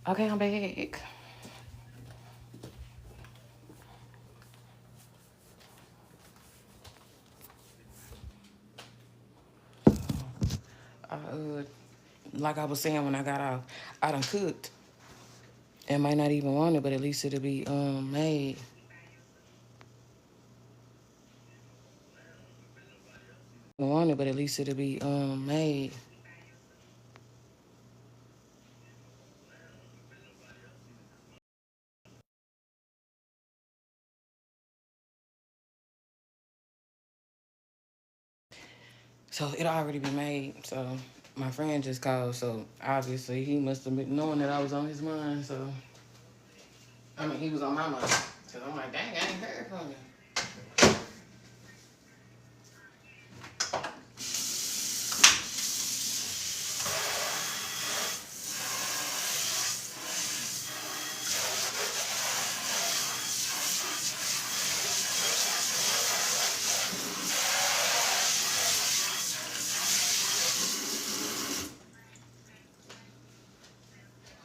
Okay, I'm back. Like I was saying when I got off, I done cooked. It might not even want it, but at least it'll be made. Want it, but at least it'll be made. So it'll already be made. So my friend just called, so obviously he must have been knowing that I was on his mind. So I mean, he was on my mind. So I'm like, dang, I ain't heard from you.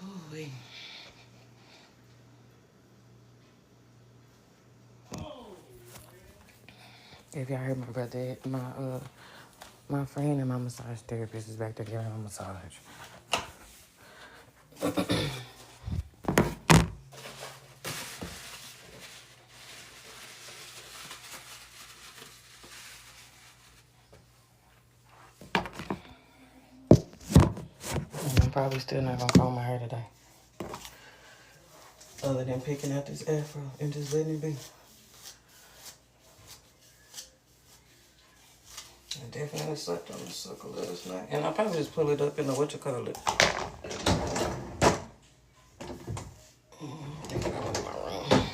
Ooh-wee. If y'all heard my brother, my friend and my massage therapist is back there giving him a massage. And I'm probably still not gonna comb my hair today. Other than picking out this afro and just letting it be. I definitely slept on the sucker last night. And I'll probably just pull it up in the whatchamacallit. I think I got one in my room.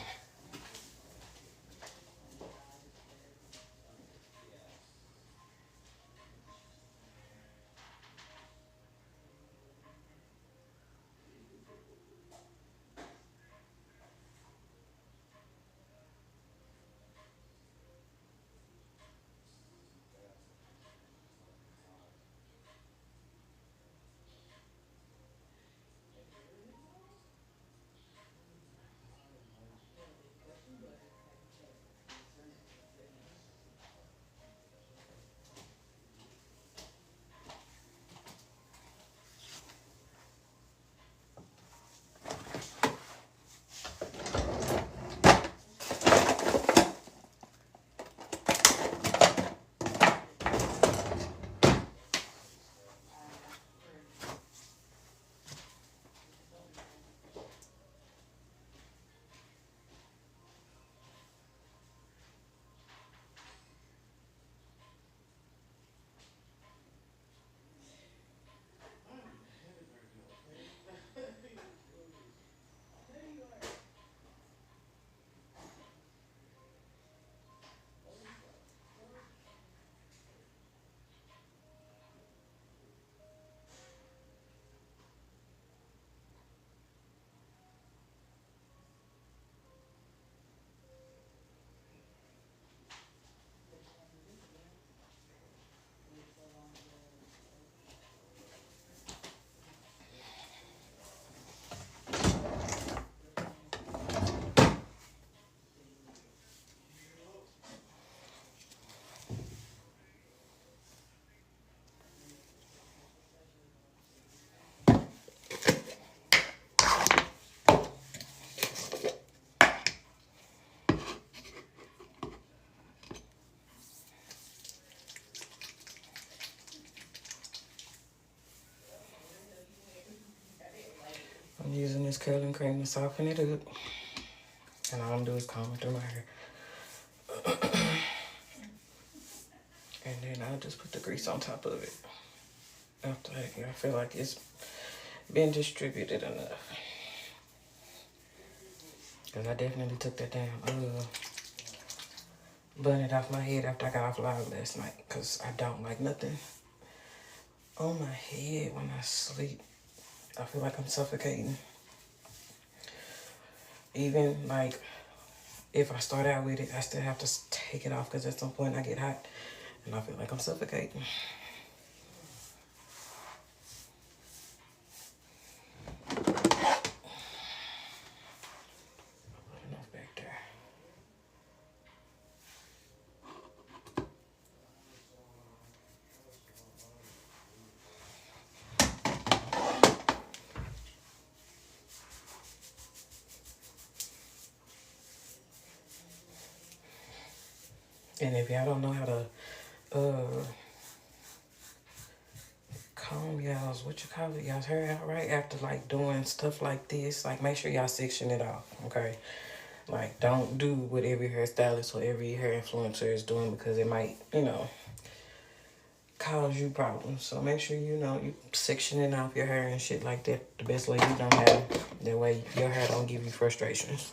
I'm using this curling cream to soften it up. And all I'm doing is comb it through my hair. And then I'll just put the grease on top of it. After that, I feel like it's been distributed enough. Because I definitely took that damn bun it off my head after I got off live last night. Because I don't like nothing on my head when I sleep. I feel like I'm suffocating. Even like if I start out with it, I still have to take it off because at some point I get hot and I feel like I'm suffocating. And if y'all don't know how to comb y'all's, what you call it, y'all's hair out right after like doing stuff like this, like make sure y'all section it off, okay? Like don't do what every hairstylist or every hair influencer is doing, because it might, you know, cause you problems. So make sure you know you sectioning off your hair and shit like that the best way you don't have. That way your hair don't give you frustrations.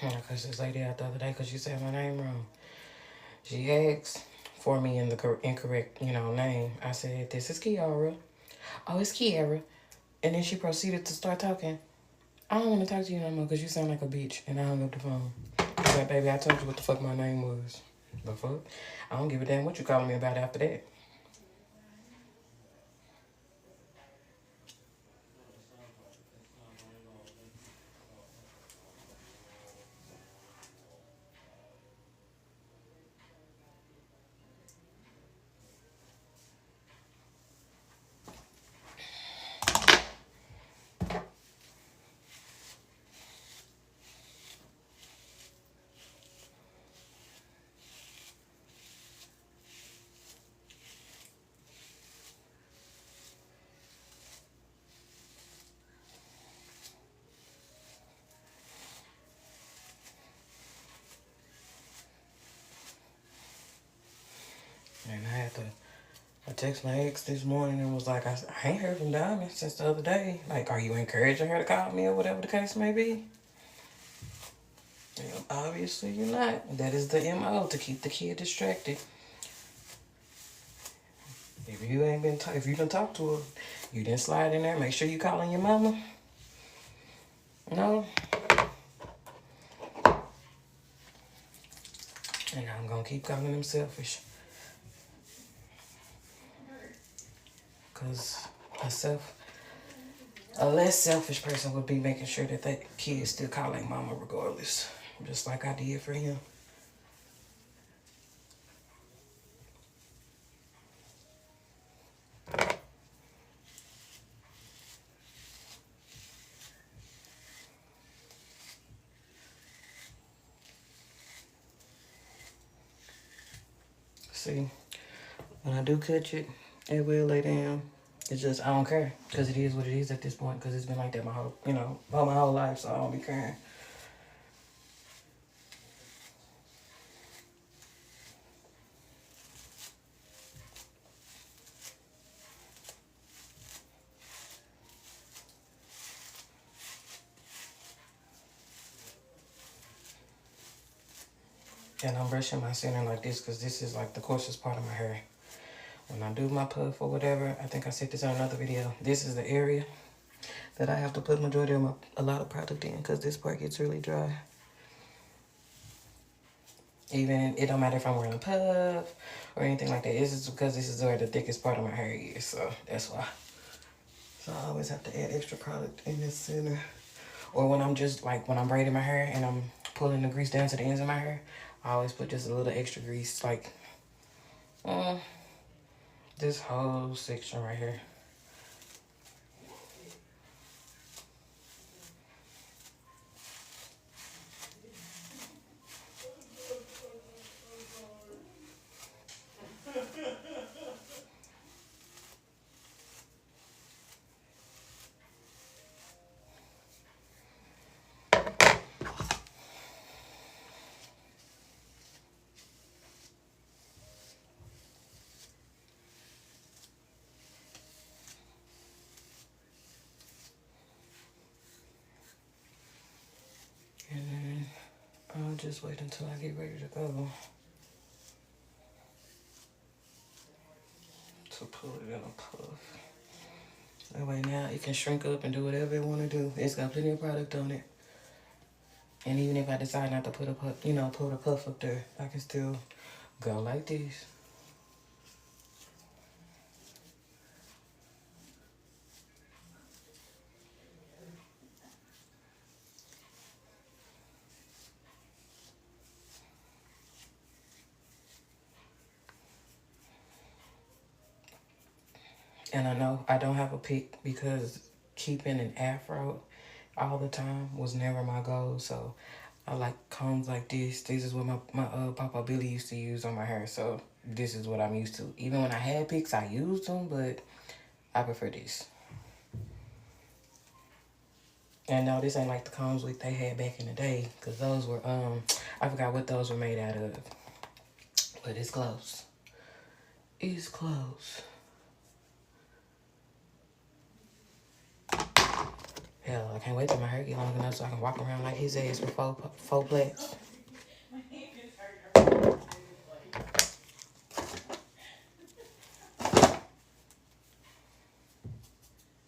Because this lady out the other day, because she said my name wrong. She asked for me in the incorrect, you know, name. I said, this is Kiara. Oh, it's Kiara. And then she proceeded to start talking. I don't want to talk to you no more because you sound like a bitch. And I hung up the phone. I said, baby, I told you what the fuck my name was. The fuck? I don't give a damn what you calling me about after that. And I texted my ex this morning and was like, I ain't heard from Diamond since the other day. Like, are you encouraging her to call me or whatever the case may be? And obviously you're not. That is the MO, to keep the kid distracted. If you ain't been, if you done talked to her, you didn't slide in there. Make sure you calling your mama. No. And I'm gonna keep calling them selfish. Cause a less selfish person would be making sure that that kid still calling mama regardless. Just like I did for him. See, when I do catch it, it will lay down. It's just, I don't care. Because it is what it is at this point. Because it's been like that my whole, you know, my whole life. So I don't be caring. And I'm brushing my center like this because this is like the coarsest part of my hair. When I do my puff or whatever, I think I said this in another video. This is the area that I have to put majority of a lot of product in because this part gets really dry. Even, it don't matter if I'm wearing a puff or anything like that. It's just because this is where the thickest part of my hair is, so that's why. So I always have to add extra product in this center. Or when I'm just, like, when I'm braiding my hair and I'm pulling the grease down to the ends of my hair, I always put just a little extra grease, like this whole section right here. And then I'll just wait until I get ready to go to put it in a puff. That way now it can shrink up and do whatever it want to do. It's got plenty of product on it. And even if I decide not to put a puff, put a puff up there, I can still go like this. And I know I don't have a pick because keeping an afro all the time was never my goal. So I like combs like this. This is what my Papa Billy used to use on my hair. So this is what I'm used to. Even when I had picks, I used them, but I prefer this. And no, this ain't like the combs they had back in the day, because those were, I forgot what those were made out of. But it's close. It's close. Hell, I can't wait till my hair get long enough so I can walk around like his ass with four plaits.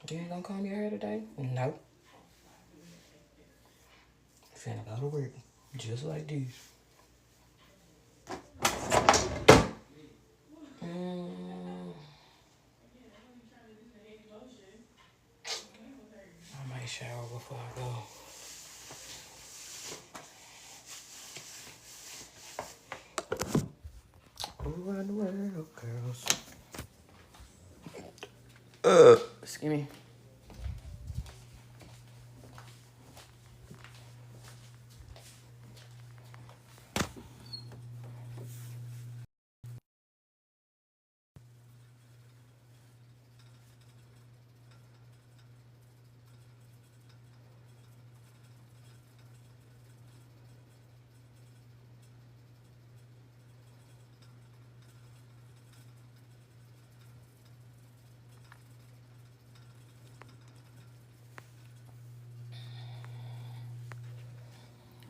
You ain't gonna comb your hair today? Nope. Finna go to work. Just like this. I might shower before I go. Who run the world, girls? Excuse me.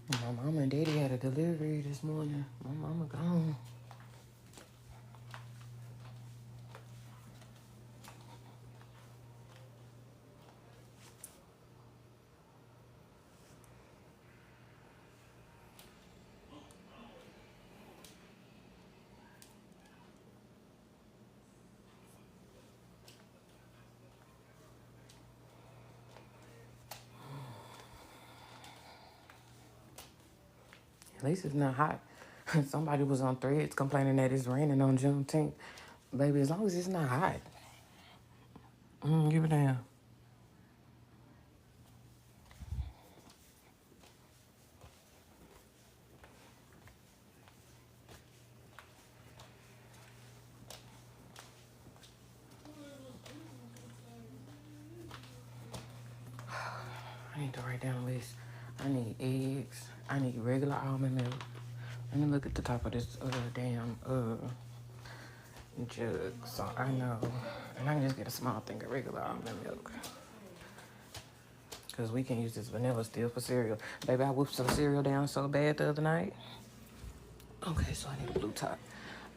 My mama and daddy had a delivery this morning. My mama gone. At least it's not hot. Somebody was on Threads complaining that it's raining on Juneteenth. Baby, as long as it's not hot. Give it down. I need to write down a list. I need eggs. I need regular almond milk. Let me look at the top of this damn jug so I know. And I can just get a small thing of regular almond milk. Because we can use this vanilla still for cereal. Baby, I whooped some cereal down so bad the other night. Okay, so I need a blue top.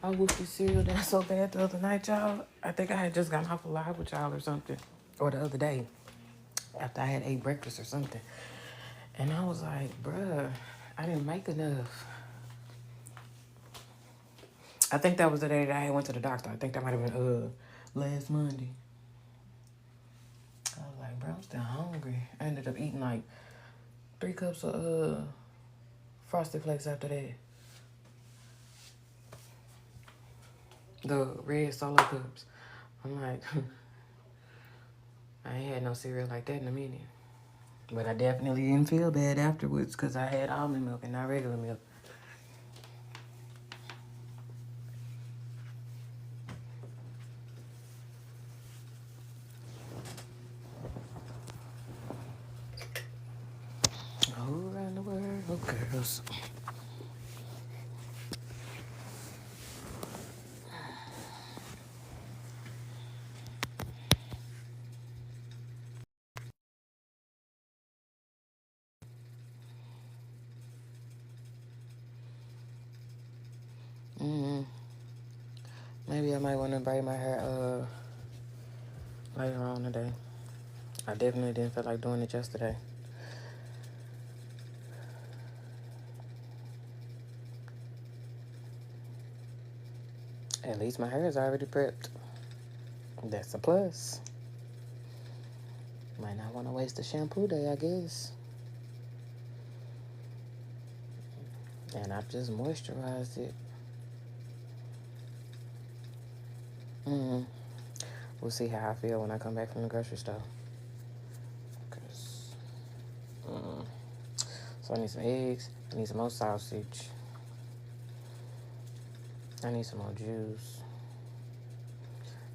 I whooped this cereal down so bad the other night, y'all. I think I had just gotten off a live with y'all or something. Or the other day. After I had ate breakfast or something. And I was like, bruh, I didn't make enough. I think that was the day that I went to the doctor. I think that might have been last Monday. I was like, bro, I'm still hungry. I ended up eating like 3 cups of Frosted Flakes after that. The red Solo cups. I'm like, I ain't had no cereal like that in a minute. But I definitely didn't feel bad afterwards because I had almond milk and not regular milk. All around the world, oh girls. Mm-hmm. Maybe I might want to braid my hair later on today. I definitely didn't feel like doing it yesterday. At least my hair is already prepped. That's a plus. Might not want to waste a shampoo day, I guess. And I've just moisturized it. Mm-hmm. We'll see how I feel when I come back from the grocery store. So I need some eggs. I need some more sausage. I need some more juice.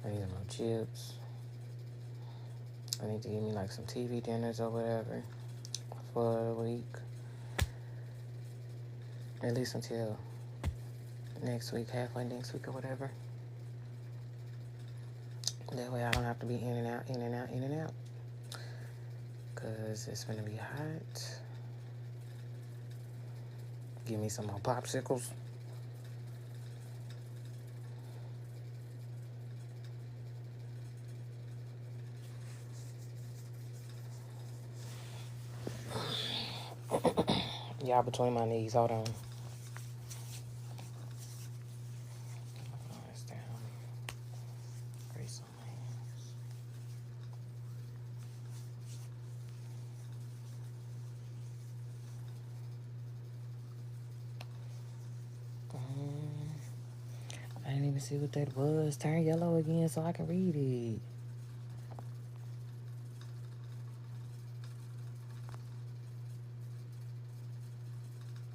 I need some more chips. I need to give me like some TV dinners or whatever for the week. At least until next week, halfway next week or whatever. That way I don't have to be in and out, in and out, in and out. Because it's going to be hot. Give me some more popsicles. Y'all between my knees, hold on. I didn't even see what that was. Turn yellow again so I can read it.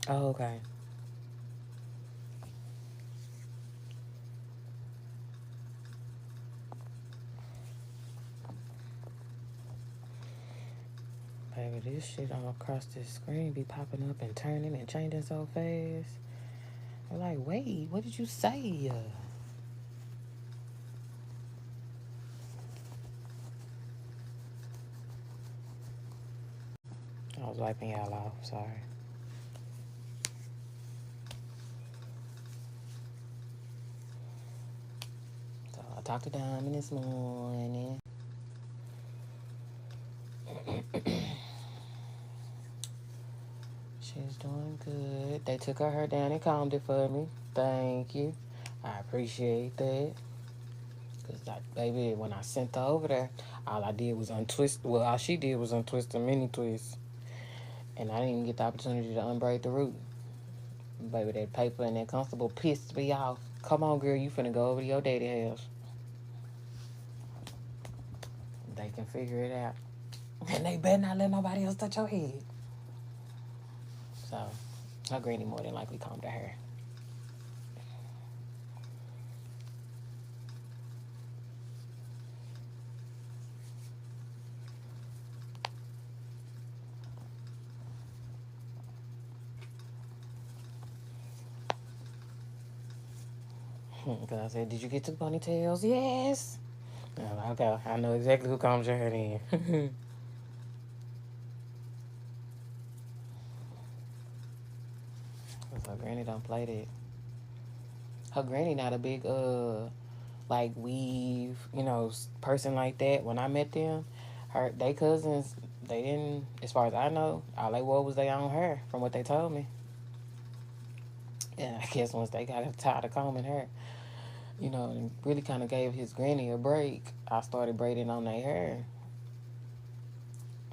Oh, okay. Baby, this shit all across this screen be popping up and turning and changing so fast. I'm like, wait, what did you say? I was wiping y'all off, sorry. So I talked to Diamond this morning. She's doing good. They took her hair down and combed it for me. Thank you. I appreciate that. Because, baby, when I sent her over there, all I did was untwist. Well, all she did was untwist a mini twist. And I didn't even get the opportunity to unbraid the root. Baby, that paper and that constable pissed me off. Come on, girl, you finna go over to your daddy house. They can figure it out. And they better not let nobody else touch your head. So, her granny more than likely combed her hair. Because I said, did you get two ponytails? Yes. I'm like, okay, I know exactly who combs your hair then. Her granny don't play that. Her granny not a big, like, weave, person like that. When I met them, they cousins, they didn't, as far as I know, all they wore was their own hair, from what they told me. And I guess once they got tired of combing her, and really kind of gave his granny a break, I started braiding on their hair.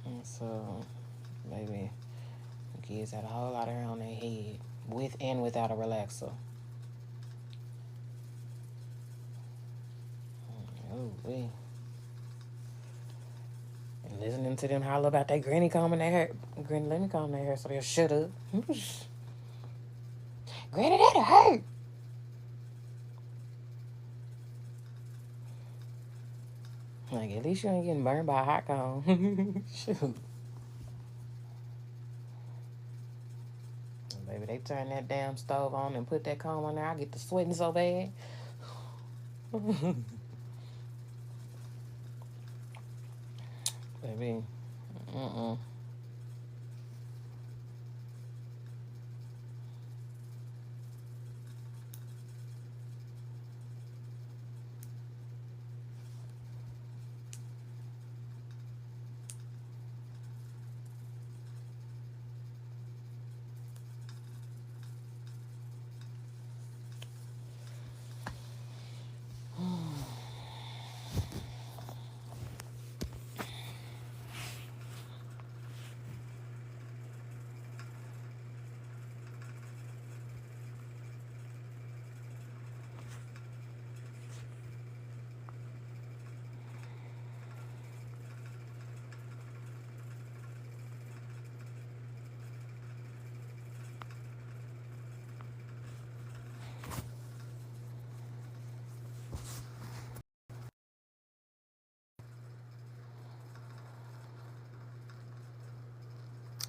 And so, maybe kids had a whole lot of hair on their head, with and without a relaxer. Oh, wait. And listening to them holler about their granny combing their hair. Granny, let me comb their hair so they'll shut up. Granny, that'll hurt. Like, at least you ain't getting burned by a hot comb. Shoot. Baby, they turn that damn stove on and put that comb on there. I get to sweating so bad. Baby, mm-mm.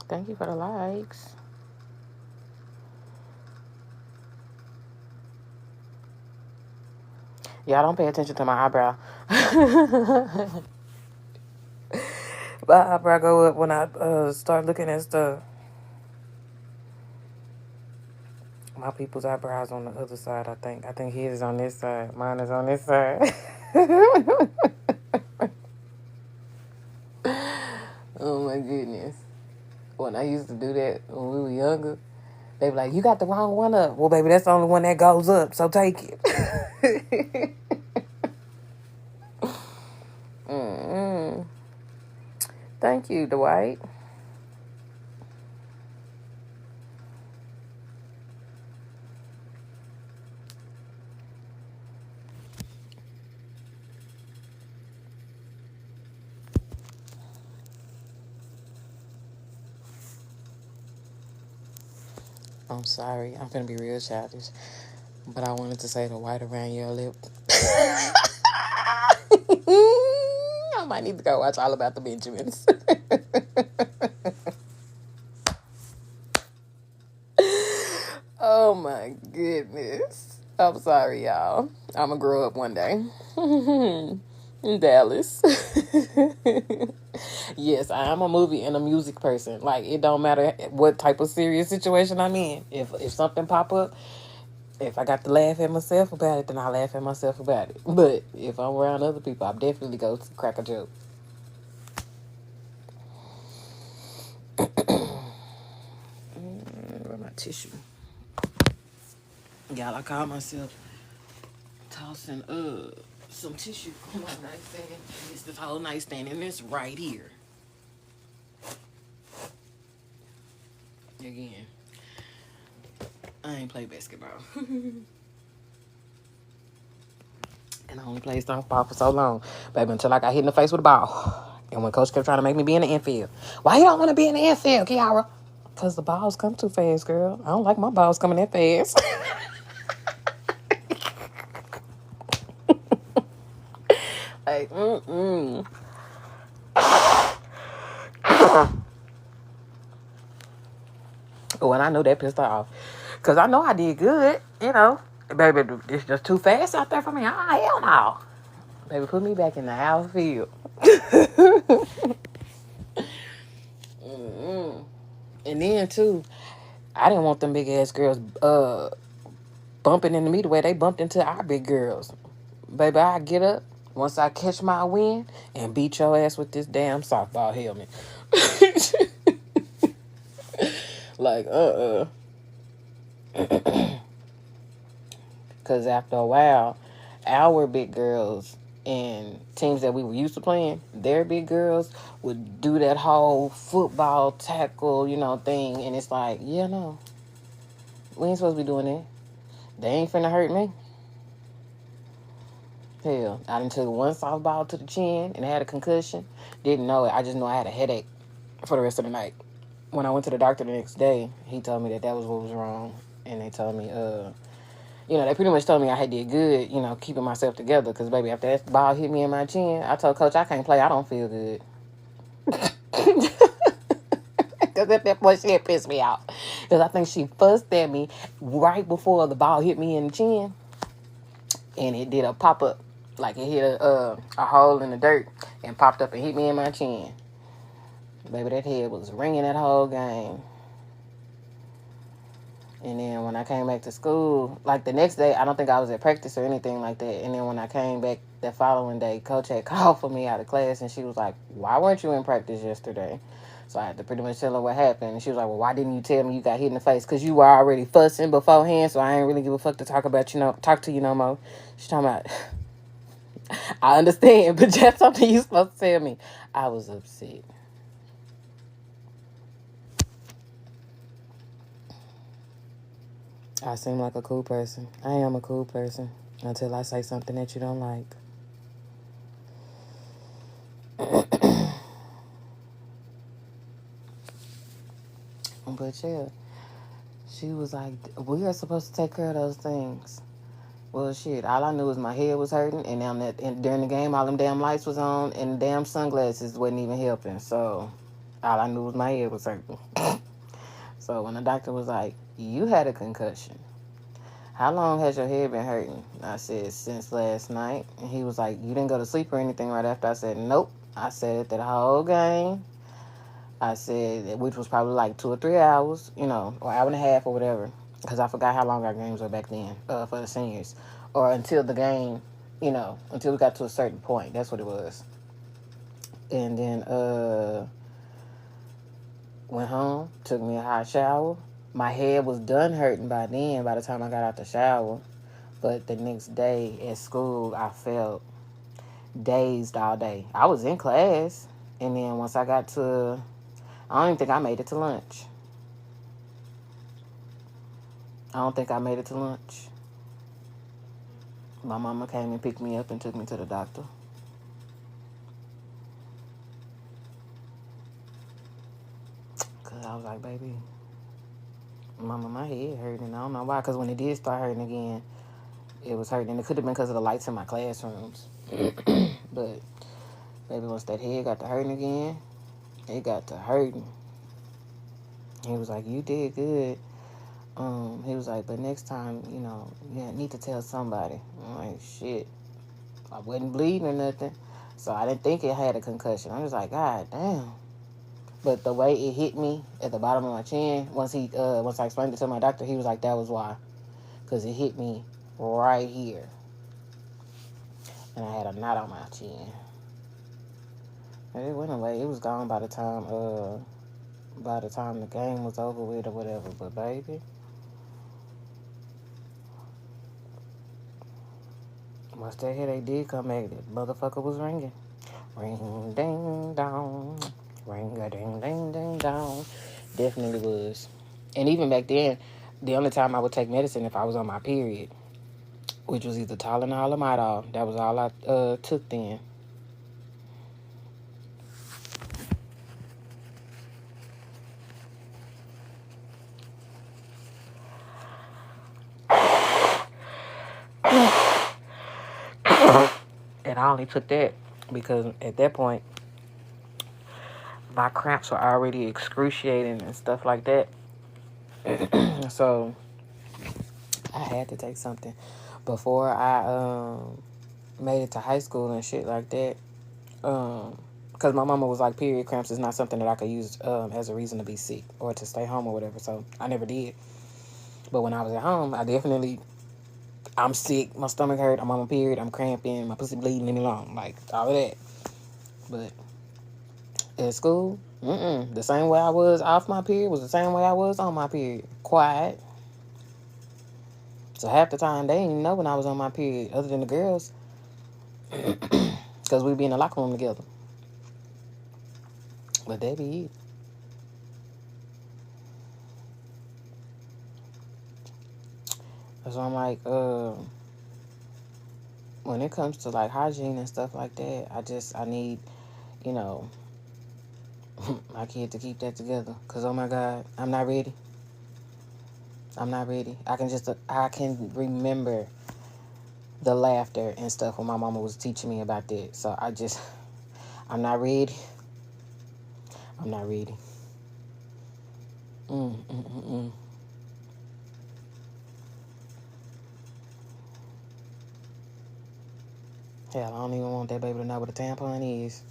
Thank you for the likes. Y'all don't pay attention to my eyebrow. My eyebrow go up when I start looking at stuff. My people's eyebrows on the other side, I think. I think his is on this side. Mine is on this side. Oh my goodness. When I used to do that when we were younger, they be like, you got the wrong one up. Well, baby, that's the only one that goes up, so take it. Mm-mm. Thank you, Dwight. I'm sorry. I'm gonna be real childish. But I wanted to say the white around your lip. I might need to go watch All About the Benjamins. Oh my goodness. I'm sorry, y'all. I'm gonna grow up one day. In Dallas. Yes, I am a movie and a music person. Like, it don't matter what type of serious situation I'm in. If something pop up, if I got to laugh at myself about it, then I laugh at myself about it. But if I'm around other people, I definitely go to crack a joke. Where my tissue? Y'all, I call myself tossing some tissue on my nightstand. It's this whole nightstand, and it's right here. Again, I ain't play basketball. And I only played softball for so long, baby, until I got hit in the face with a ball. And when coach kept trying to make me be in the infield. Why you don't want to be in the infield, Kiara? Because the balls come too fast, girl. I don't like my balls coming that fast. Like, Oh, and I know that pissed her off. Because I know I did good, you know. Baby, it's just too fast out there for me. Ah, hell no. Baby, put me back in the outfield. And then, too, I didn't want them big-ass girls bumping into me the way they bumped into our big girls. Baby, I get up once I catch my wind and beat your ass with this damn softball helmet. Like, Because after a while, our big girls and teams that we were used to playing, their big girls would do that whole football tackle, thing. And it's like, yeah, no, we ain't supposed to be doing that. They ain't finna hurt me. Hell, I done took one softball to the chin and had a concussion. Didn't know it. I just know I had a headache for the rest of the night. When I went to the doctor the next day, he told me that was what was wrong. And they told me, they pretty much told me I had did good, keeping myself together. Because, baby, after that ball hit me in my chin, I told Coach I can't play. I don't feel good. Because at that point, she had pissed me out. Because I think she fussed at me right before the ball hit me in the chin. And it did a pop-up. Like it hit a hole in the dirt and popped up and hit me in my chin. Baby, that head was ringing that whole game. And then when I came back to school, like the next day, I don't think I was at practice or anything like that. And then when I came back that following day, Coach had called for me out of class, and she was like, "Why weren't you in practice yesterday?" So I had to pretty much tell her what happened. And she was like, "Well, why didn't you tell me you got hit in the face? Because you were already fussing beforehand, so I ain't really give a fuck to talk to you no more." She's talking about, I understand, but that's something you supposed to tell me. I was upset. I seem like a cool person. I am a cool person until I say something that you don't like. But yeah, she was like, "We are supposed to take care of those things." Well, shit, all I knew was my head was hurting, and during the game, all them damn lights was on, and the damn sunglasses wasn't even helping. So all I knew was my head was hurting. So when the doctor was like, "You had a concussion. How long has your head been hurting?" I said, "Since last night." And he was like, "You didn't go to sleep or anything right after?" I said, "Nope." I said it that whole game. I said, which was probably like 2 or 3 hours, or hour and a half or whatever. Because I forgot how long our games were back then for the seniors. Or until the game, until we got to a certain point. That's what it was. And then went home, took me a hot shower. My head was done hurting by then, by the time I got out the shower. But the next day at school, I felt dazed all day. I was in class. And then once I got to, I don't even think I made it to lunch. I don't think I made it to lunch. My mama came and picked me up and took me to the doctor. Because I was like, "Baby, mama, my head hurting." I don't know why. Because when it did start hurting again, it was hurting. It could have been because of the lights in my classrooms. But, baby, once that head got to hurting again, it got to hurting. He was like, "You did good." He was like, "But next time, you need to tell somebody." I'm like, shit. I wasn't bleeding or nothing. So I didn't think it had a concussion. I was like, God damn. But the way it hit me at the bottom of my chin, once I explained it to my doctor, he was like, that was why. Because it hit me right here. And I had a knot on my chin. And it went away. It was gone by the time the game was over with or whatever. But baby, once that headache did come back, that motherfucker was ringing. Ring, ding, dong. Ring, a ding, ding, ding, dong. Definitely was. And even back then, the only time I would take medicine if I was on my period, which was either Tylenol or Midol. That was all I took then. And I only took that because at that point, my cramps were already excruciating and stuff like that. So I had to take something before I made it to high school and shit like that. Because my mama was like, period cramps is not something that I could use as a reason to be sick or to stay home or whatever. So I never did. But when I was at home, I'm sick, my stomach hurt, I'm on my period, I'm cramping, my pussy bleeding, leave me alone. Like, all of that. But at school, the same way I was off my period was the same way I was on my period. Quiet. So half the time, they didn't even know when I was on my period, other than the girls. Because we be in the locker room together. But that be it. So I'm like, when it comes to like hygiene and stuff like that, I need, you know, my kid to keep that together. Cause oh my God, I'm not ready. I'm not ready. I can remember the laughter and stuff when my mama was teaching me about that. So I'm not ready. I'm not ready. Mm, mm, mm, mm. Hell, I don't even want that baby to know what a tampon is.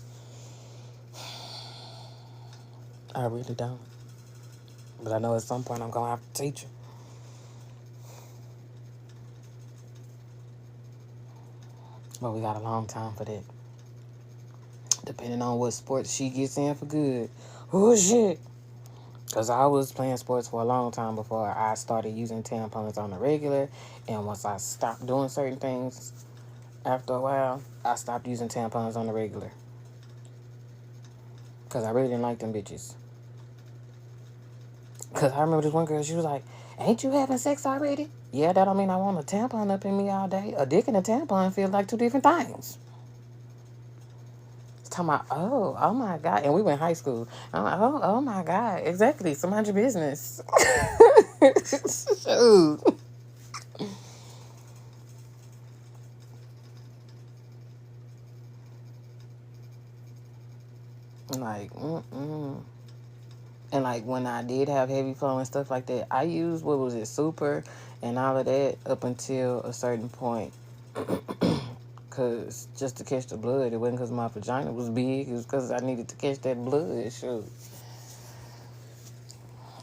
I really don't. But I know at some point I'm gonna have to teach her. But we got a long time for that. Depending on what sports she gets in for good. Oh shit. Because I was playing sports for a long time before I started using tampons on the regular. And once I stopped doing certain things, after a while, I stopped using tampons on the regular. Because I really didn't like them bitches. Because I remember this one girl, she was like, ain't you having sex already? Yeah, that don't mean I want a tampon up in me all day. A dick and a tampon feel like two different things. Talking about, oh my God. And we went high school. I'm like, oh my God. Exactly. So mind your business. Shoot. Like, mm-mm. And like when I did have heavy flow and stuff like that, I used, what was it, super and all of that up until a certain point. Cause just to catch the blood, it wasn't because my vagina was big. It was because I needed to catch that blood. Shoot.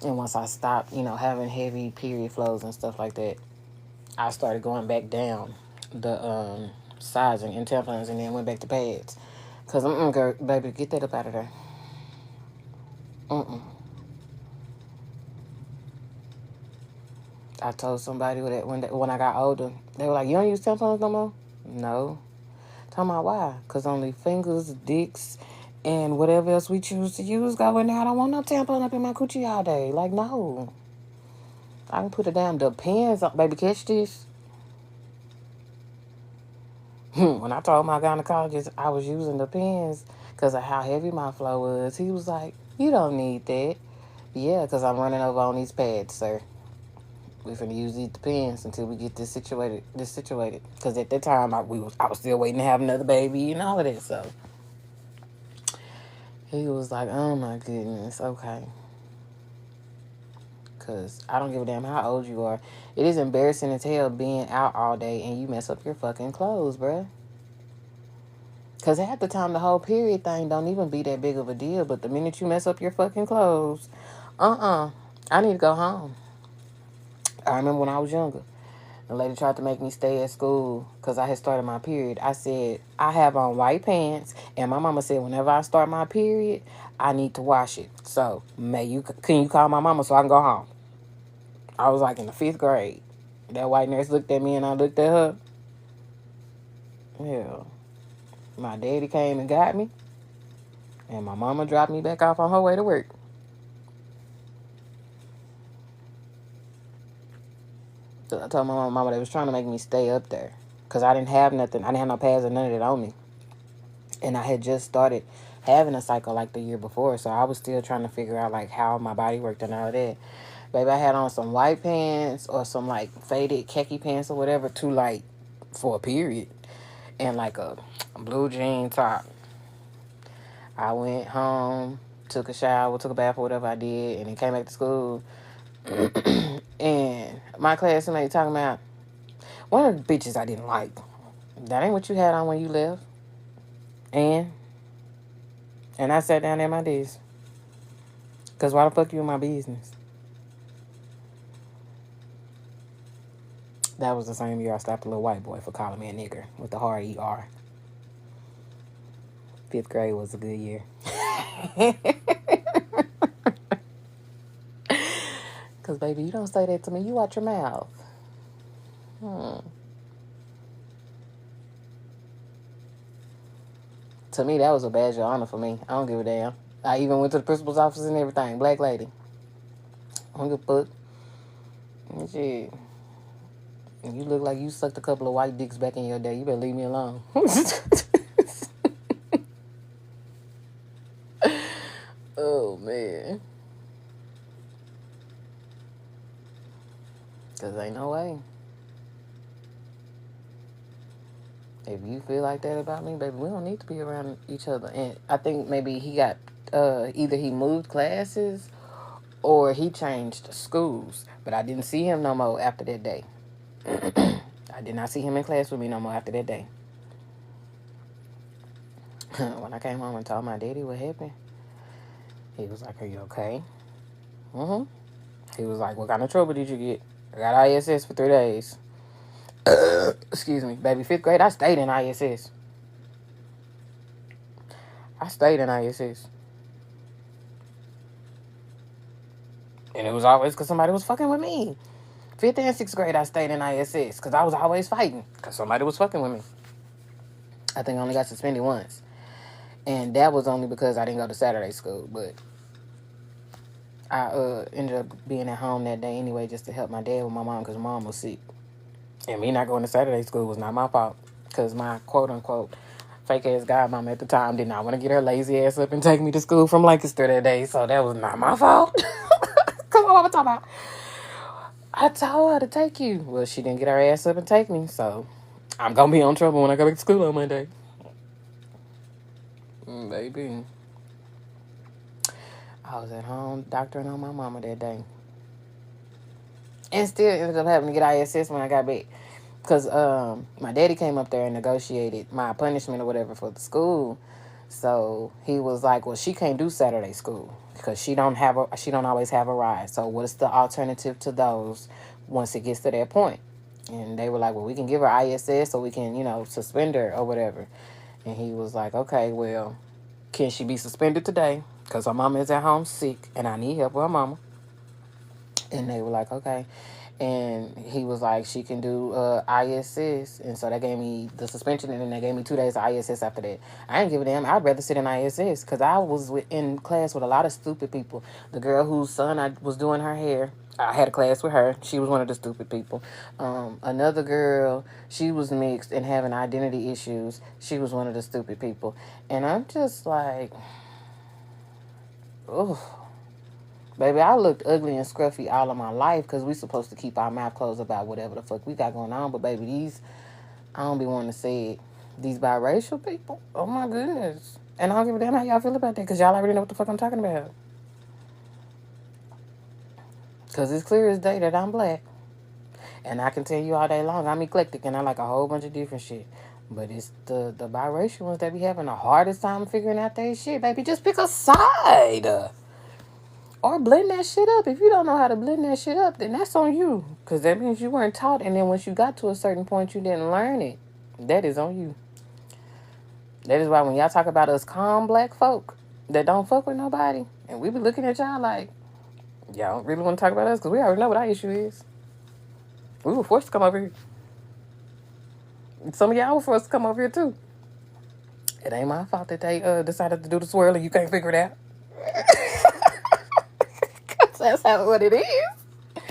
And once I stopped, having heavy period flows and stuff like that, I started going back down the sizing in tampons and then went back to pads. Cause girl, baby, get that up out of there. Mm-mm. I told somebody that when I got older, they were like, "You don't use tampons no more?" No. Talking about why? Cause only fingers, dicks, and whatever else we choose to use go in there. I don't want no tampon up in my coochie all day. Like no. I can put a damn Depends on, baby. Catch this. When I told my gynecologist I was using the pens because of how heavy my flow was, he was like, "You don't need that." Yeah, because I'm running over on these pads, sir. We finna use these pens until we get this situated. Because at that time, I was still waiting to have another baby and all of that. So he was like, "Oh my goodness, okay." Because I don't give a damn how old you are. It is embarrassing as hell being out all day and you mess up your fucking clothes, bruh. Because half the time, the whole period thing don't even be that big of a deal. But the minute you mess up your fucking clothes, I need to go home. I remember when I was younger, the lady tried to make me stay at school because I had started my period. I said, I have on white pants. And my mama said, whenever I start my period, I need to wash it. So, can you call my mama so I can go home? I was like in the 5th grade. That white nurse looked at me and I looked at her. Yeah. My daddy came and got me. And my mama dropped me back off on her way to work. So I told my mama they was trying to make me stay up there. Because I didn't have nothing. I didn't have no pads or none of that on me. And I had just started having a cycle like the year before. So I was still trying to figure out like how my body worked and all that. Baby, I had on some white pants or some like faded khaki pants or whatever too light for a period. And like a blue jean top. I went home, took a shower, took a bath or whatever I did, and then came back to school. And my classmate talking about one of the bitches I didn't like. That ain't what you had on when you left. And I sat down at my desk. Because why the fuck you in my business? That was the same year I slapped a little white boy for calling me a nigger with the hard ER. 5th grade was a good year. Because, baby, you don't say that to me. You watch your mouth. To me, that was a badge of honor for me. I don't give a damn. I even went to the principal's office and everything. Black lady. I don't give a fuck. And shit. You look like you sucked a couple of white dicks back in your day. You better leave me alone. Oh, man. Because ain't no way. If you feel like that about me, baby, we don't need to be around each other. And I think maybe he got, either he moved classes or he changed schools. But I didn't see him no more after that day. I did not see him in class with me no more after that day. When I came home and told my daddy what happened, he was like, "Are you okay?" Mm-hmm. He was like, "What kind of trouble did you get?" I got ISS for 3 days. Excuse me, baby. 5th grade, I stayed in ISS. I stayed in ISS. And it was always because somebody was fucking with me. 5th and 6th grade, I stayed in ISS because I was always fighting because somebody was fucking with me. I think I only got suspended once. And that was only because I didn't go to Saturday school. But I ended up being at home that day anyway just to help my dad with my mom because mom was sick. And me not going to Saturday school was not my fault because my quote-unquote fake-ass godmama at the time did not want to get her lazy ass up and take me to school from Lancaster that day. So that was not my fault. Because what I'm talking about. I told her to take you. Well, she didn't get her ass up and take me. So I'm going to be on trouble when I go back to school on Monday. Baby. I was at home doctoring on my mama that day. And still ended up having to get ISS when I got back. Because my daddy came up there and negotiated my punishment or whatever for the school. So he was like, well, she can't do Saturday school because she don't always have a ride. So what's the alternative to those once it gets to that point? And they were like, well, we can give her ISS or we can, suspend her or whatever. And he was like, okay, well, can she be suspended today? Because her mama is at home sick and I need help with her mama. And they were like, okay. And he was like, she can do ISS. And so they gave me the suspension and then they gave me 2 days of ISS after that. I didn't give a damn. I'd rather sit in ISS because I was in class with a lot of stupid people. The girl whose son I was doing her hair, I had a class with her. She was one of the stupid people. Another girl, she was mixed and having identity issues. She was one of the stupid people. And I'm just like, oh. Baby, I looked ugly and scruffy all of my life because we supposed to keep our mouth closed about whatever the fuck we got going on. But, baby, I don't be wanting to say it. These biracial people, oh, my goodness. And I don't give a damn how y'all feel about that because y'all already know what the fuck I'm talking about. Because it's clear as day that I'm black. And I can tell you all day long I'm eclectic and I like a whole bunch of different shit. But it's the biracial ones that be having the hardest time figuring out their shit, baby. Just pick a side. Or blend that shit up. If you don't know how to blend that shit up, then that's on you. Because that means you weren't taught. And then once you got to a certain point, you didn't learn it. That is on you. That is why when y'all talk about us calm black folk that don't fuck with nobody, and we be looking at y'all like, y'all don't really want to talk about us because we already know what our issue is. We were forced to come over here. Some of y'all were forced to come over here too. It ain't my fault that they decided to do the swirl and you can't figure it out. That's what it is.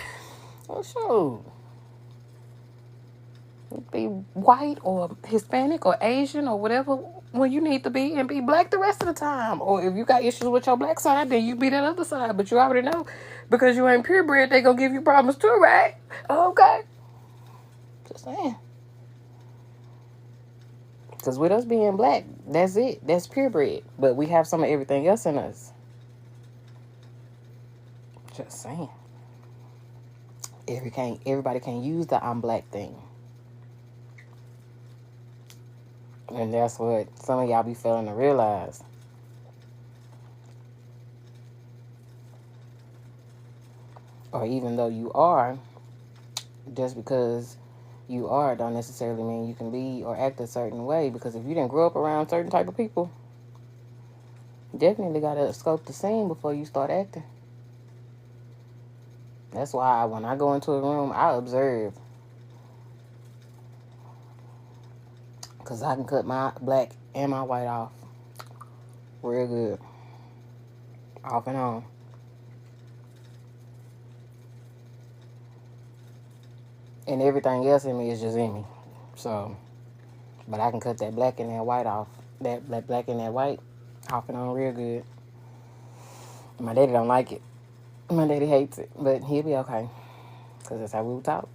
Oh, sure. Be white or Hispanic or Asian or whatever when you need to be and be black the rest of the time. Or if you got issues with your black side, then you be that other side. But you already know because you ain't purebred, they gonna give you problems too, right? Okay. Just saying. Because with us being black, that's it. That's purebred. But we have some of everything else in us. Just saying. Everybody can't use the I'm black thing. And that's what some of y'all be failing to realize. Or even though you are, just because you are don't necessarily mean you can be or act a certain way. Because if you didn't grow up around certain type of people, you definitely got to scope the scene before you start acting. That's why when I go into a room, I observe. Because I can cut my black and my white off Real good. Off and on. And everything else in me is just in me. So, but I can cut that black and that white off. That black and that white off and on real good. My daddy don't like it. My daddy hates it. But he'll be okay. Because that's how we would talk.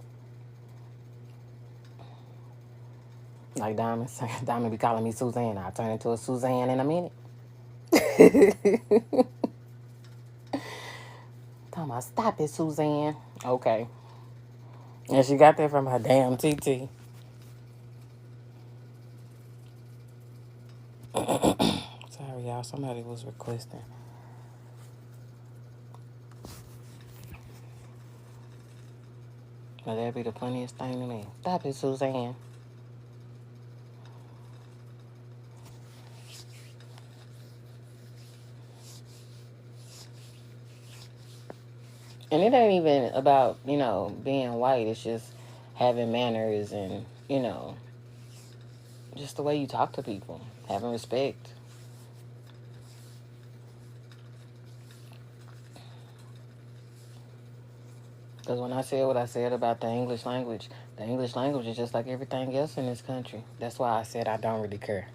Like Diamond. Diamond be calling me Suzanne. I'll turn into a Suzanne in a minute. Talking about, stop it, Suzanne. Okay. And she got that from her damn TT. Sorry, y'all. Somebody was requesting. But that'd be the funniest thing to me. Stop it, Suzanne. And it ain't even about, being white. It's just having manners and, just the way you talk to people. Having respect. Because when I said what I said about the English language is just like everything else in this country. That's why I said I don't really care.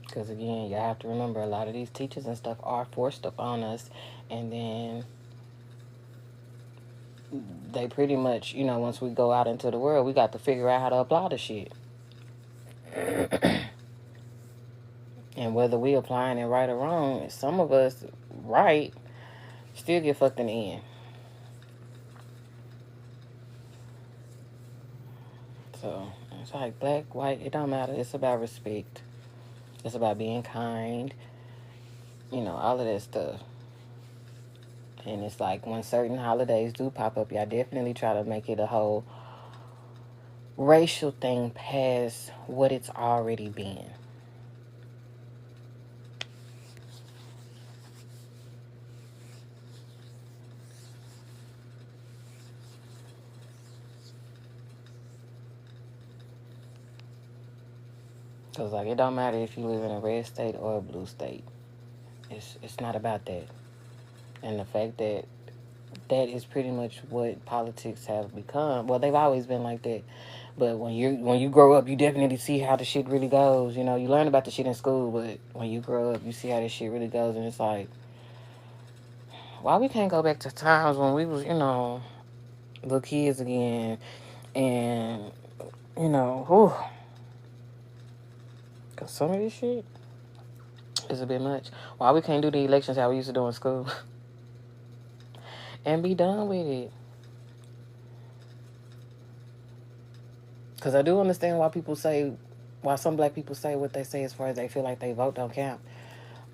Because again, you have to remember a lot of these teachers and stuff are forced upon us. And then they pretty much, once we go out into the world, we got to figure out how to apply the shit. And whether we applying it right or wrong, some of us right still get fucked in the end. So it's like black, white, it don't matter. It's about respect. It's about being kind. All of that stuff. And it's like when certain holidays do pop up, y'all definitely try to make it a whole racial thing past what it's already been. Because, like, it don't matter if you live in a red state or a blue state. It's not about that. And the fact that is pretty much what politics have become. Well, they've always been like that. But when you grow up, you definitely see how the shit really goes. You learn about the shit in school, but when you grow up, you see how this shit really goes. And it's like, why we can't go back to times when we was, little kids again. And, whew. Because some of this shit is a bit much. Why we can't do the elections how we used to do in school? And be done with it. Because I do understand why some black people say what they say as far as they feel like they vote don't count.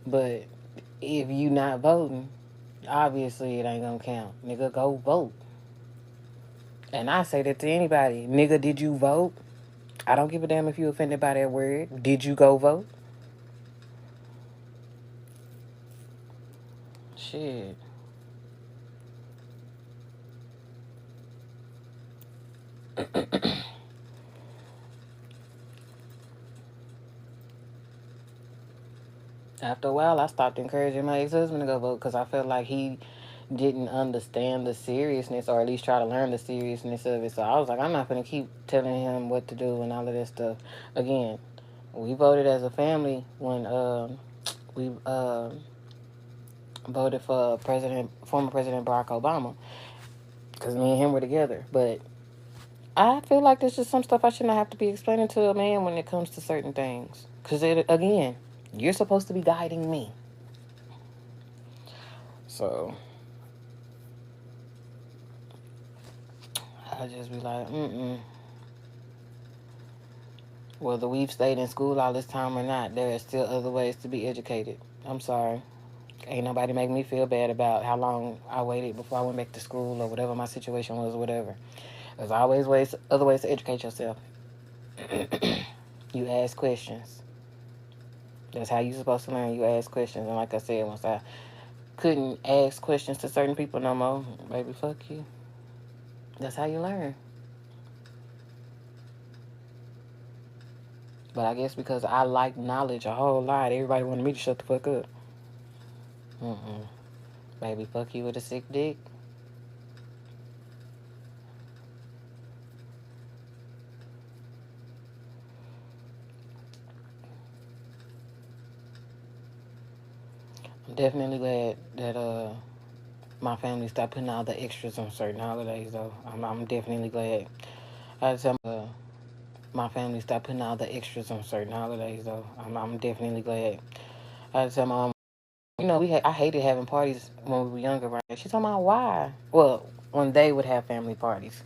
But if you not voting, obviously it ain't gonna count. Nigga, go vote. And I say that to anybody. Nigga, did you vote? I don't give a damn if you offended by that word. Did you go vote? Shit. After a while, I stopped encouraging my ex-husband to go vote because I felt like he didn't understand the seriousness, or at least try to learn the seriousness of it. So I was like, I'm not going to keep telling him what to do and all of that stuff. Again, we voted as a family when we voted for former President Barack Obama, because me and him were together. But I feel like there's just some stuff I shouldn't have to be explaining to a man when it comes to certain things. Because, again, you're supposed to be guiding me. So I just be like, whether we've stayed in school all this time or not, there are still other ways to be educated. I'm sorry. Ain't nobody make me feel bad about how long I waited before I went back to school or whatever my situation was or whatever. There's always other ways to educate yourself. You ask questions. That's how you're supposed to learn. You ask questions. And like I said, once I couldn't ask questions to certain people no more, baby, fuck you. That's how you learn. But I guess because I like knowledge a whole lot, everybody wanted me to shut the fuck up. Baby, fuck you with a sick dick. I'm definitely glad that my family stopped putting all the extras on certain holidays, though. I'm definitely glad. I tell my family stopped putting all the extras on certain holidays, though. I'm definitely glad. I tell my mom, I hated having parties when we were younger, right? She told me why. Well, when they would have family parties,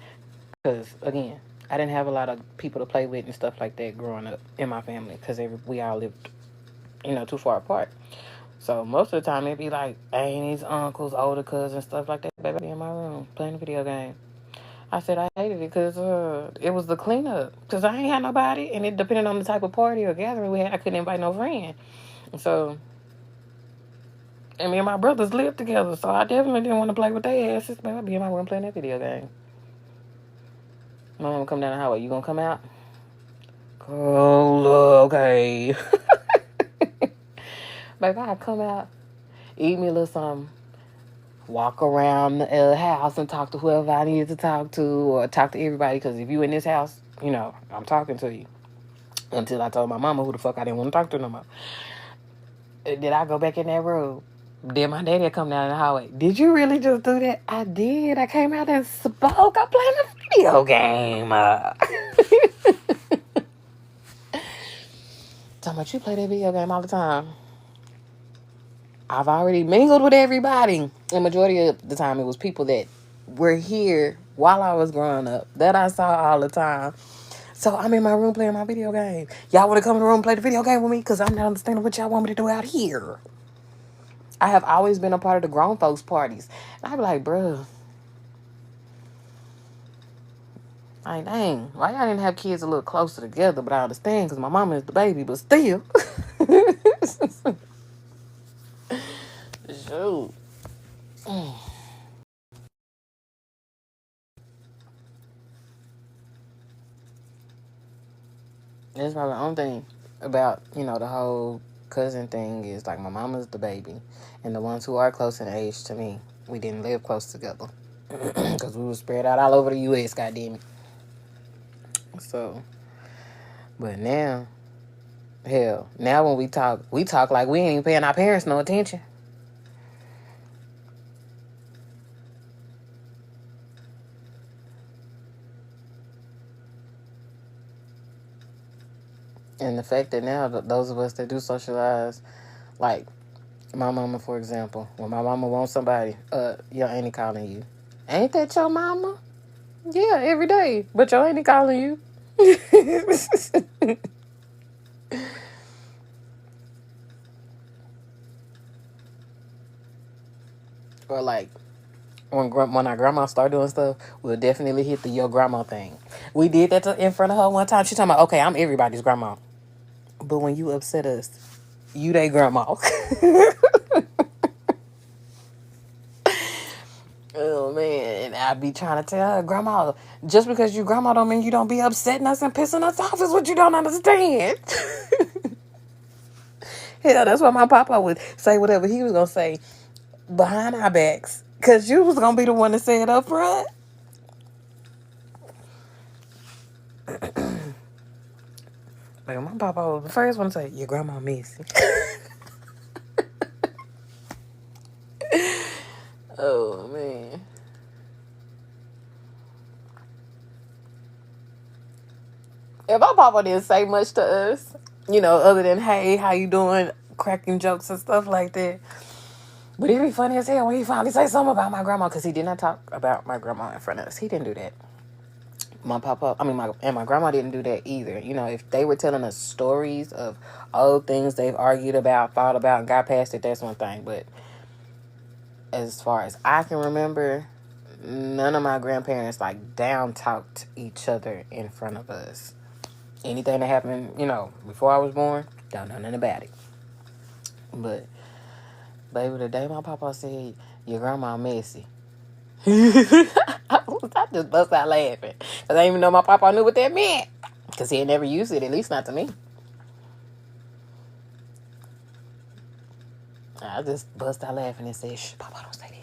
because again, I didn't have a lot of people to play with and stuff like that growing up in my family, because we all lived, too far apart. So most of the time it'd be like aunties, uncles, older cousins, stuff like that. Baby, I'd be in my room playing a video game. I said I hated it because it was the cleanup. Because I ain't had nobody, and it depended on the type of party or gathering we had. I couldn't invite no friend. So, and me and my brothers lived together, so I definitely didn't want to play with their asses. Baby, I'd be in my room playing that video game. My mom would come down the highway. You gonna come out? Oh, okay. Baby, I'd come out, eat me a little something, walk around the house and talk to whoever I needed to talk to, or talk to everybody, because if you in this house, I'm talking to you. Until I told my mama who the fuck I didn't want to talk to no more. Did I go back in that room? Then my daddy come down the hallway. Did you really just do that? I did. I came out and spoke. I'm playing a video game. Talking about you play that video game all the time. I've already mingled with everybody. The majority of the time, it was people that were here while I was growing up that I saw all the time. So I'm in my room playing my video game. Y'all want to come in the room and play the video game with me? Because I'm not understanding what y'all want me to do out here. I have always been a part of the grown folks parties. And I be like, bruh, like, dang, why y'all didn't have kids a little closer together? But I understand because my mama is the baby, but still. Shoot. That's probably the only thing about, the whole cousin thing is, like, my mama's the baby. And the ones who are close in age to me, we didn't live close together. Because we were spread out all over the U.S., goddammit. So, but now, hell, now when we talk like we ain't even paying our parents no attention. And the fact that now, those of us that do socialize, like my mama, for example, when my mama wants somebody, your auntie calling you. Ain't that your mama? Yeah, every day. But your auntie calling you. Or like, when our grandma start doing stuff, we'll definitely hit the your grandma thing. We did that in front of her one time. She talking about, okay, I'm everybody's grandma. But when you upset us, you they grandma. Oh, man. And I be trying to tell her, grandma, just because you grandma don't mean you don't be upsetting us and pissing us off is what you don't understand. Hell, that's what my papa would say whatever he was going to say behind our backs. Because you was going to be the one to say it up front. Like, my papa was the first one to say, your grandma messy. Oh, man. If my papa didn't say much to us, other than, hey, how you doing, cracking jokes and stuff like that. But it'd be funny as hell when he finally say something about my grandma, because he did not talk about my grandma in front of us. He didn't do that. My grandma didn't do that either. If they were telling us stories of old things they've argued about, fought about, and got past it, that's one thing. But as far as I can remember, none of my grandparents down talked each other in front of us. Anything that happened, before I was born, don't know nothing about it. But baby, the day my papa said your grandma messy, I just bust out laughing. Because I didn't even know my papa knew what that meant. Because he had never used it, at least not to me. I just bust out laughing and said, shh, Papa, don't say that.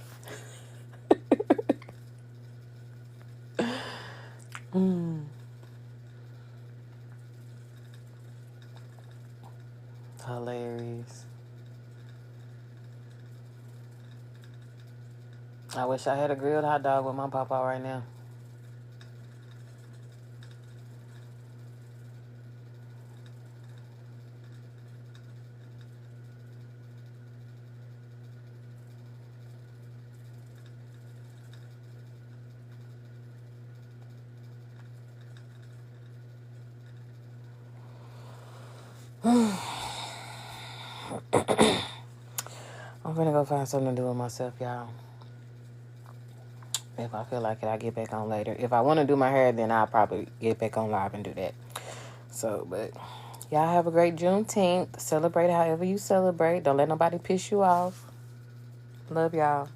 Hilarious. I wish I had a grilled hot dog with my papa right now. I'm gonna go find something to do with myself, y'all. If I feel like it, I'll get back on later. If I want to do my hair, then I'll probably get back on live and do that. So, but y'all have a great Juneteenth. Celebrate however you celebrate. Don't let nobody piss you off. Love y'all.